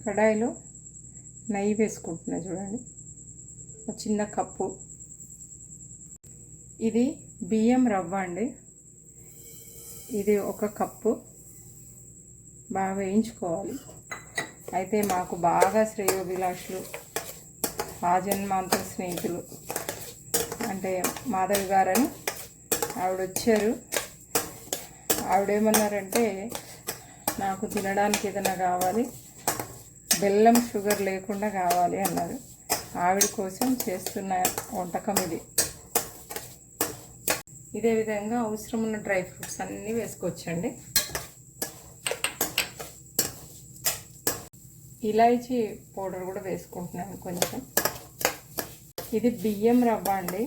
కడాయిలో నెయ్యి వేసుకుంటున్నా చూడండి, ఒక చిన్న కప్పు. ఇది బియ్యం రవ్వ అండి, ఇది ఒక కప్పు. బాగా వేయించుకోవాలి. అయితే మాకు బాగా శ్రేయోభిలాషులు, ఆజన్మాంతర స్నేహితులు అంటే మాధవి గారని ఆవిడ వచ్చారు. ఆవిడేమన్నారంటే, నాకు తినడానికి ఏదైనా కావాలి, బెల్లం షుగర్ లేకుండా కావాలి అన్నారు. ఆవిడ కోసం చేస్తున్న వంటకం ఇది. ఇదే విధంగా అవసరం ఉన్న డ్రై ఫ్రూట్స్ అన్నీ వేసుకోవచ్చండి. ఇలాచీ పౌడర్ కూడా వేసుకుంటున్నాను కొంచెం. ఇది బియ్యం రవ్వ అండి,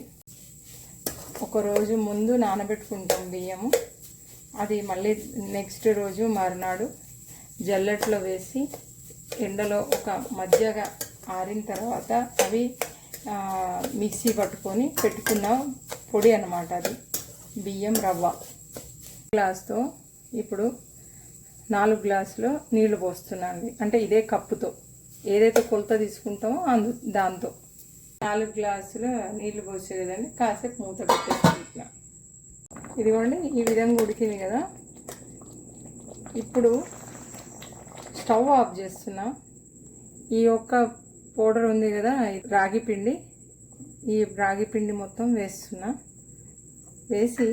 ఒకరోజు ముందు నానబెట్టుకుంటాం బియ్యము. అది మళ్ళీ నెక్స్ట్ రోజు మరునాడు జల్లెట్లో వేసి ఎండలో ఒక మధ్యగా ఆరిన తర్వాత అవి మిక్సీ పట్టుకొని పెట్టుకున్న పొడి అన్నమాట. అది బియ్యం రవ్వ. గ్లాస్తో ఇప్పుడు 4 గ్లాసులు నీళ్లు పోస్తున్నాను. అంటే ఇదే కప్పుతో ఏదైతే కొలత తీసుకుంటామో దాంతో 4 గ్లాసులు నీళ్లు పోసే కదండి. కాసేపు మూత పెట్టేసుకుంటున్నా. ఇదిగోండి, ఈ విధంగా ఉడికింది కదా. ఇప్పుడు స్టవ్ ఆఫ్ చేస్తున్నా. ఈ యొక్క పౌడర్ ఉంది కదా, రాగి పిండి, ఈ రాగి పిండి మొత్తం వేస్తున్నా. వేసి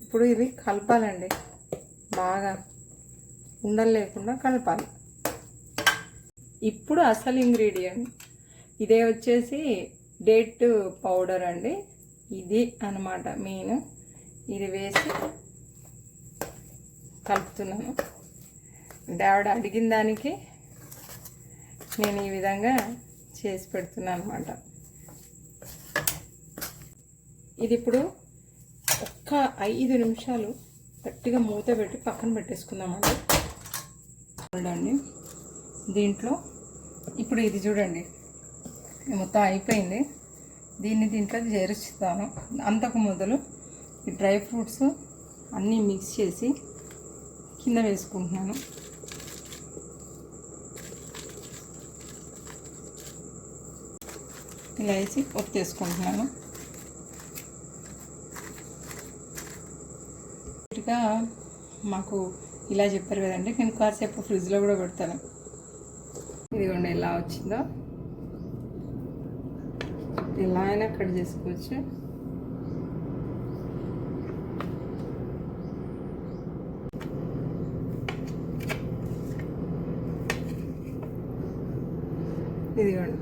ఇప్పుడు ఇది కలపాలండి, బాగా ఉండలు లేకుండా కలపాలి. ఇప్పుడు అసలు ఇంగ్రీడియంట్ ఇదే వచ్చేసి డేట్ పౌడర్ అండి. ఇది అన్నమాట మెయిన్. ఇది వేసి కలుపుతున్నాను. ఆవిడ అడిగిన దానికి నేను ఈ విధంగా చేసి పెడుతున్నాను అన్నమాట. ఇది ఇప్పుడు ఒక్క 5 నిమిషాలు గట్టిగా మూత పెట్టి పక్కన పెట్టేసుకుందామండి. చూడండి, దీంట్లో ఇప్పుడు ఇది చూడండి మొత్తం అయిపోయింది. దీంట్లో చేరుస్తాను. అంతకు మొదలు ఈ డ్రై ఫ్రూట్స్ అన్నీ మిక్స్ చేసి కింద వేసుకుంటున్నాను. ఇలా వేసి ఒత్తేసుకుంటున్నాను. ఇక మాకు ఇలా చెప్పారు కదండి, నేను కాసేపు ఫ్రిడ్జ్లో కూడా పెడతాను. ఇదిగోండి ఎలా వచ్చిందో. ఎలా అయినా కట్ చేసుకోవచ్చు. ఇదిగోండి